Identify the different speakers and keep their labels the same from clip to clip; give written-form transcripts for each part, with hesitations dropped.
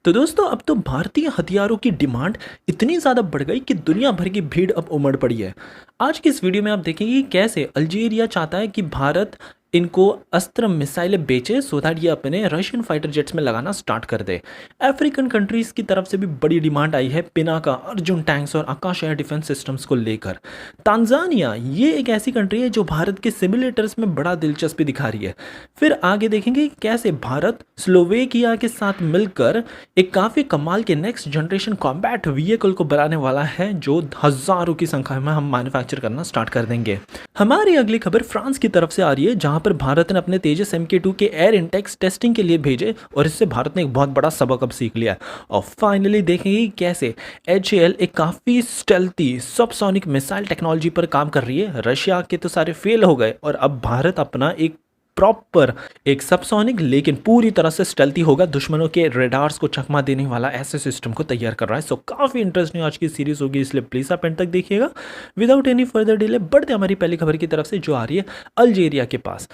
Speaker 1: तो दोस्तों अब तो भारतीय हथियारों की डिमांड इतनी ज़्यादा बढ़ गई कि दुनिया भर की भीड़ अब उमड़ पड़ी है। आज की इस वीडियो में आप देखेंगे कि कैसे अल्जीरिया चाहता है कि भारत इनको अस्त्र मिसाइलें बेचे सो दैट ये अपने रशियन फाइटर जेट्स में लगाना स्टार्ट कर दे। अफ्रीकन कंट्रीज की तरफ से भी बड़ी डिमांड आई है पिनाका, अर्जुन टैंक्स और आकाश एयर डिफेंस सिस्टम्स को लेकर। तांजानिया ये एक ऐसी कंट्री है जो भारत के सिमुलेटर्स में बड़ा दिलचस्पी दिखा रही है। फिर आगे देखेंगे कि कैसे भारत स्लोवेकिया के साथ मिलकर एक काफ़ी कमाल के नेक्स्ट जनरेशन कॉम्बैट व्हीकल को बनाने वाला है जो हज़ारों की संख्या में हम मैन्युफैक्चर करना स्टार्ट कर देंगे। हमारी अगली खबर फ्रांस की तरफ से आ रही है जहां पर भारत ने अपने तेजस MK2 के एयर इंटेक्स टेस्टिंग के लिए भेजे और इससे भारत ने एक बहुत बड़ा सबक अब सीख लिया। और फाइनली देखेंगे कैसे HAL एक काफ़ी स्टेल्थी सबसोनिक मिसाइल टेक्नोलॉजी पर काम कर रही है। रशिया के तो सारे फेल हो गए और अब भारत अपना एक प्रॉपर एक सबसोनिक लेकिन पूरी तरह से स्टेल्थी होगा, दुश्मनों के रेडार्स को चकमा देने वाला ऐसे सिस्टम को तैयार कर रहा है। सो काफ़ी इंटरेस्टिंग आज की सीरीज होगी, इसलिए प्लीज़ आप एंड तक देखिएगा। विदाउट एनी फर्दर डिले बढ़ते हमारी पहली खबर की तरफ से जो आ रही है अल्जीरिया के पास।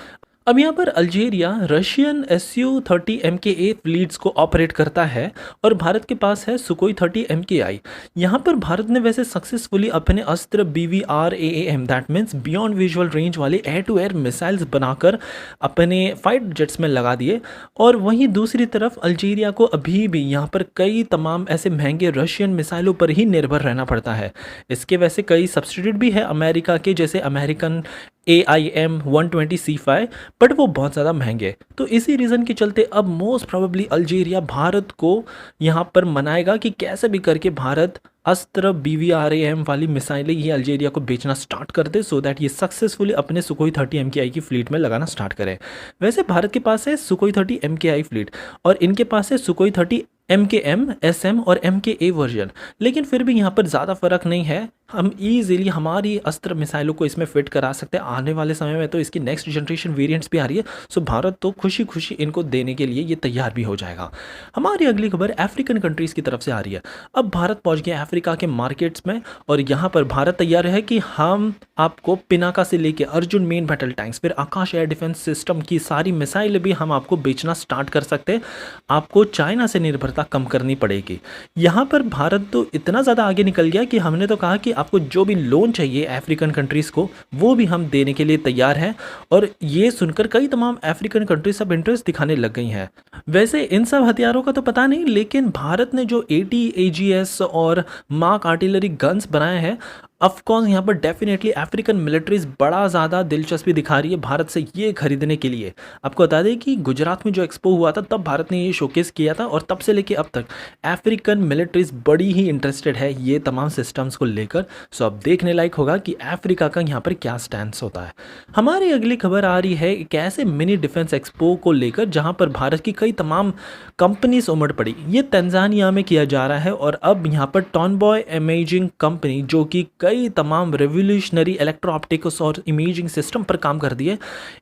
Speaker 1: अब यहाँ पर Algeria Russian Su-30 MKA fleets को ऑपरेट करता है और भारत के पास है सुकोई 30 MKI। यहाँ पर भारत ने वैसे सक्सेसफुली अपने अस्त्र BVR-AAM that means beyond visual range वाले एयर टू एयर मिसाइल्स बनाकर अपने फाइटर जेट्स में लगा दिए। और वहीं दूसरी तरफ अल्जीरिया को अभी भी यहाँ पर कई तमाम ऐसे महंगे रशियन मिसाइलों पर ही निर्भर रहना पड़ता है। इसके वैसे कई सब्सिट्यूट भी है अमेरिका के, जैसे अमेरिकन AIM-120C5, बट वो बहुत ज़्यादा महंगे। तो इसी रीज़न के चलते अब मोस्ट प्रोबेबली अल्जीरिया भारत को यहाँ पर मनाएगा कि कैसे भी करके भारत अस्त्र BVR-AM वाली मिसाइलें ये अल्जीरिया को बेचना स्टार्ट कर दे सो दैट ये सक्सेसफुली अपने सुकोई 30 MKI की फ्लीट में लगाना स्टार्ट करे। वैसे भारत के पास है सुकोई 30 MKI फ्लीट और इनके पास है सुकोई 30 MKM, SM और MKA वर्जन, लेकिन फिर भी यहाँ पर ज़्यादा फर्क नहीं है। हम ईजिली हमारी अस्त्र मिसाइलों को इसमें फिट करा सकते हैं। आने वाले समय में तो इसकी नेक्स्ट जनरेशन वेरिएंट्स भी आ रही है, सो भारत तो खुशी खुशी इनको देने के लिए ये तैयार भी हो जाएगा। हमारी अगली खबर अफ्रीकन कंट्रीज़ की तरफ से आ रही है। अब भारत पहुँच गया अफ्रीका के मार्केट्स में और यहाँ पर भारत तैयार है कि हम आपको पिनाका से लेके अर्जुन मेन बैटल टैंक्स फिर आकाश एयर डिफेंस सिस्टम की सारी मिसाइलें भी हम आपको बेचना स्टार्ट कर सकते हैं। आपको चाइना से निर्भरता कम करनी पड़ेगी। यहाँ पर भारत तो इतना ज़्यादा आगे निकल गया कि हमने तो कहा कि आपको जो भी लोन चाहिए अफ्रीकन कंट्रीज़ को वो भी हम देने के लिए तैयार हैं। और ये सुनकर कई तमाम अफ्रीकन कंट्रीज सब इंटरेस्ट दिखाने लग गई हैं। वैसे इन सब हथियारों का तो पता नहीं, लेकिन भारत ने जो 80 AGS और मार्क आर्टिलरी गन्स बनाए हैं, ऑफकोर्स यहाँ पर डेफिनेटली अफ्रीकन मिलिट्रीज बड़ा ज़्यादा दिलचस्पी दिखा रही है भारत से ये खरीदने के लिए। आपको बता दें कि गुजरात में जो एक्सपो हुआ था तब भारत ने ये शोकेस किया था और तब से लेके अब तक अफ्रीकन मिलिट्रीज बड़ी ही इंटरेस्टेड है ये तमाम सिस्टम्स को लेकर। सो अब देखने लायक होगा कि अफ्रीका का यहाँ पर क्या स्टैंड होता है। हमारी अगली खबर आ रही है एक ऐसे मिनी डिफेंस एक्सपो को लेकर जहाँ पर भारत की कई तमाम कंपनीज उमड़ पड़ी। ये तंजानिया में किया जा रहा है और अब यहाँ पर टॉनबॉय इमेजिंग कंपनी जो कि कई तमाम रेवोल्यूशनरी इलेक्ट्रो ऑप्टिक्स और इमेजिंग सिस्टम पर काम कर दिए,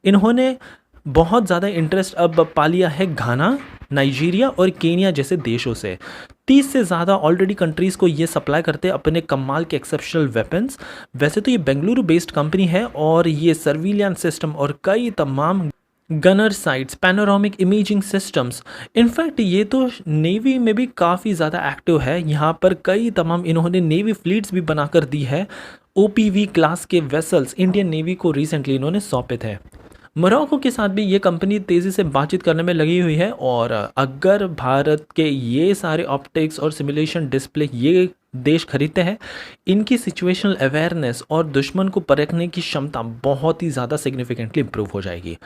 Speaker 1: इन्होंने बहुत ज़्यादा इंटरेस्ट अब पा लिया है घाना, नाइजीरिया और केनिया जैसे देशों से। 30 से ज़्यादा ऑलरेडी कंट्रीज़ को ये सप्लाई करते हैं अपने कमाल के एक्सेप्शनल वेपन्स। वैसे तो ये बेंगलुरु बेस्ड कंपनी है और ये सर्विलियंस सिस्टम और कई तमाम gunner sites, panoramic imaging systems, in fact ये तो नेवी में भी काफ़ी ज़्यादा एक्टिव है। यहाँ पर कई तमाम इन्होंने नेवी फ्लीट्स भी बनाकर दी है। OPV क्लास के वेसल्स इंडियन नेवी को रिसेंटली इन्होंने सौंपे थे। मोरक्को के साथ भी ये कंपनी तेज़ी से बातचीत करने में लगी हुई है और अगर भारत के ये सारे ऑप्टिक्स और सिमुलेशन डिस्प्ले ये देश खरीदते हैं, इनकी सिचुएशनल अवेयरनेस और दुश्मन को परखने की क्षमता बहुत ही ज़्यादा सिग्निफिकेंटली इंप्रूव हो जाएगी।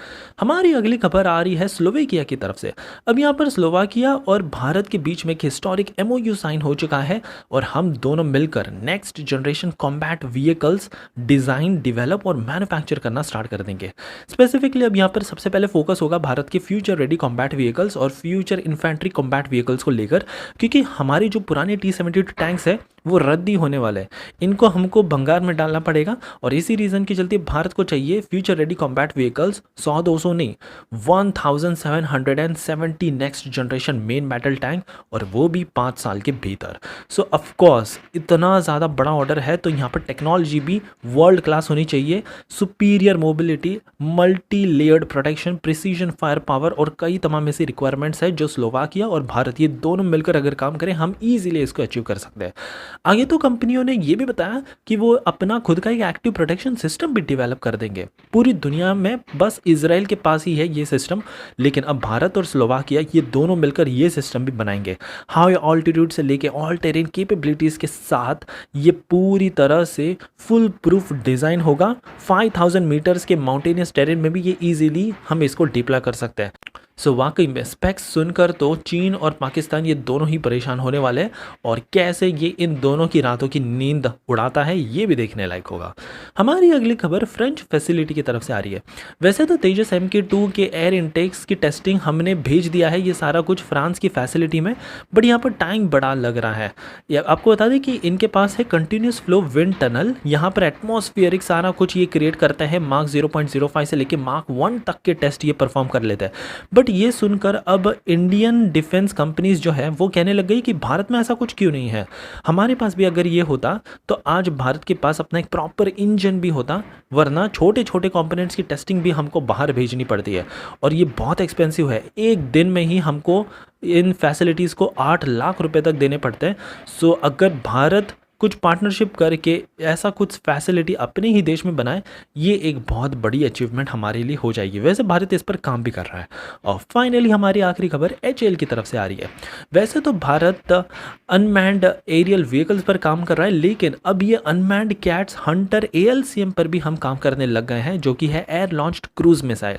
Speaker 1: हमारी अगली खबर आ रही है स्लोवेकिया की तरफ से। अब यहाँ पर स्लोवाकिया और भारत के बीच में एक हिस्टोरिक MOU साइन हो चुका है और हम दोनों मिलकर next generation combat vehicles design, develop और मैन्युफैक्चर करना स्टार्ट कर देंगे। स्पेसिफिकली अब यहाँ पर सबसे पहले फोकस होगा भारत के फ्यूचर रेडी कॉम्बैट व्हीकल्स और फ्यूचर इन्फेंट्री कॉम्बैट व्हीकल्स को लेकर, क्योंकि हमारी जो पुराने T-72 टैंक्स है वो रद्द ही होने वाला है। इनको हमको भंगार में डालना पड़ेगा और इसी रीज़न की चलते भारत को चाहिए फ्यूचर रेडी कॉम्बैट व्हीकल्स, 100-200 नहीं, 1770 next generation main battle tank, और वो भी 5 साल के भीतर। सो ऑफकोर्स इतना ज़्यादा बड़ा ऑर्डर है तो यहाँ पर टेक्नोलॉजी भी वर्ल्ड क्लास होनी चाहिए, superior mobility, multi layered protection, precision fire power और कई तमाम ऐसी रिक्वायरमेंट्स है जो स्लोवाकिया और भारत ये दोनों मिलकर अगर काम करें हम ईजिली इसको अचीव कर सकते हैं। आगे तो कंपनियों ने ये भी बताया कि वो अपना खुद का एक एक्टिव प्रोटेक्शन सिस्टम भी डेवलप कर देंगे। पूरी दुनिया में बस इजराइल के पास ही है ये सिस्टम, लेकिन अब भारत और स्लोवाकिया ये दोनों मिलकर ये सिस्टम भी बनाएंगे। हाई ऑल्टीट्यूड से लेके ऑल टेरेन कैपेबिलिटीज़ के साथ ये पूरी तरह से फुल प्रूफ डिज़ाइन होगा। 5000 मीटर्स के माउंटेनियस टेरेन में भी ये ईजिली हम इसको डिप्लॉय कर सकते हैं। सो वाकई में स्पेक्स सुनकर तो चीन और पाकिस्तान ये दोनों ही परेशान होने वाले हैं, और कैसे ये इन दोनों की रातों की नींद उड़ाता है ये भी देखने लायक होगा। हमारी अगली खबर फ्रेंच फैसिलिटी की तरफ से आ रही है। वैसे तो तेजस MK2 के एयर इनटेक्स की टेस्टिंग हमने भेज दिया है, ये सारा कुछ फ्रांस की फैसिलिटी में, बट यहाँ पर टाइम बड़ा लग रहा है। आपको बता दें कि इनके पास है कंटिन्यूस फ्लो विंड टनल, यहाँ पर एटमॉस्फेरिक सारा कुछ ये क्रिएट करता है। मार्क 0.05 से लेके मार्क 1 तक के टेस्ट ये परफॉर्म कर लेता है। बट ये सुनकर अब इंडियन डिफेंस कंपनीज जो है वो कहने लग गई कि भारत में ऐसा कुछ क्यों नहीं है, हमारे पास भी अगर ये होता तो आज भारत के पास अपना एक प्रॉपर इंजन भी होता, वरना छोटे छोटे कंपोनेंट्स की टेस्टिंग भी हमको बाहर भेजनी पड़ती है और ये बहुत एक्सपेंसिव है। एक दिन में ही हमको इन फैसिलिटीज़ को 8 लाख रुपए तक देने पड़ते हैं। सो अगर भारत कुछ पार्टनरशिप करके ऐसा कुछ फैसिलिटी अपने ही देश में बनाए, ये एक बहुत बड़ी अचीवमेंट हमारे लिए हो जाएगी। वैसे भारत इस पर काम भी कर रहा है। और फाइनली हमारी आखिरी खबर HAL की तरफ से आ रही है। वैसे तो भारत अनमैन्ड एरियल व्हीकल्स पर काम कर रहा है, लेकिन अब ये अनमैन्ड कैट्स हंटर ALCM पर भी हम काम करने लग गए हैं, जो कि है एयर लॉन्च्ड क्रूज मिसाइल।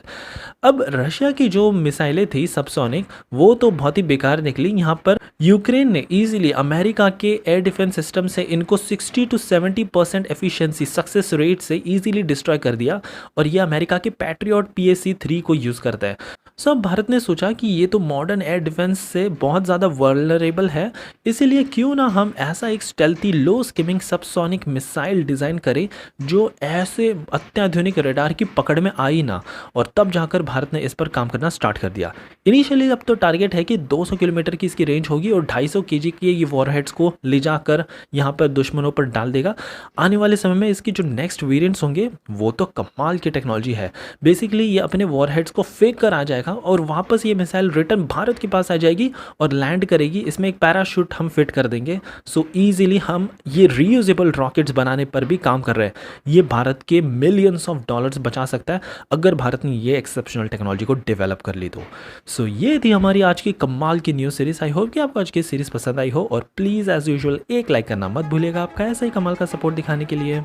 Speaker 1: अब रशिया की जो मिसाइलें थी सबसोनिक, वो तो बहुत ही बेकार निकली। यहाँ पर यूक्रेन ने ईजिली अमेरिका के एयर डिफेंस सिस्टम से इनको 60 to 70% एफिशिएंसी सक्सेस रेट से इजीली डिस्ट्रॉय कर दिया, और ये अमेरिका के पैट्रियट PAC-3 को यूज़ करता है। सो अब भारत ने सोचा कि ये तो मॉडर्न एयर डिफेंस से बहुत ज़्यादा वल्नरेबल है, इसीलिए क्यों ना हम ऐसा एक स्टेल्थी लो स्किमिंग सबसोनिक मिसाइल डिज़ाइन करें जो ऐसे अत्याधुनिक रडार की पकड़ में आई ना। और तब जाकर भारत ने इस पर काम करना स्टार्ट कर दिया। इनिशियली अब तो टारगेट है कि 200 किलोमीटर की इसकी रेंज होगी और 250 kg के ये वॉरहेड्स को ले जाकर यहाँ पर दुश्मनों पर डाल देगा। आने वाले समय में इसकी जो नेक्स्ट वेरिएंट्स होंगे वो तो कमाल की टेक्नोलॉजी है। बेसिकली ये अपने वॉरहेड्स को फेंक कर आ जाएगा और वापस ये मिसाइल रिटर्न भारत के पास आ जाएगी और लैंड करेगी। इसमें एक पैराशूट हम फिट कर देंगे। सो ईजिली हम ये रीयूजेबल रॉकेट्स बनाने पर भी काम कर रहे हैं। ये भारत के मिलियंस ऑफ डॉलर्स बचा सकता है अगर भारत ने ये एक्सेप्शनल टेक्नोलॉजी को डेवलप कर ली तो। सो ये थी हमारी आज की कमाल की न्यूज़ सीरीज। आई होप कि आपको आज की सीरीज पसंद आई हो, और प्लीज़ एज यूजुअल एक लाइक करना मत भूलिएगा आपका ऐसा ही कमाल का सपोर्ट दिखाने के लिए।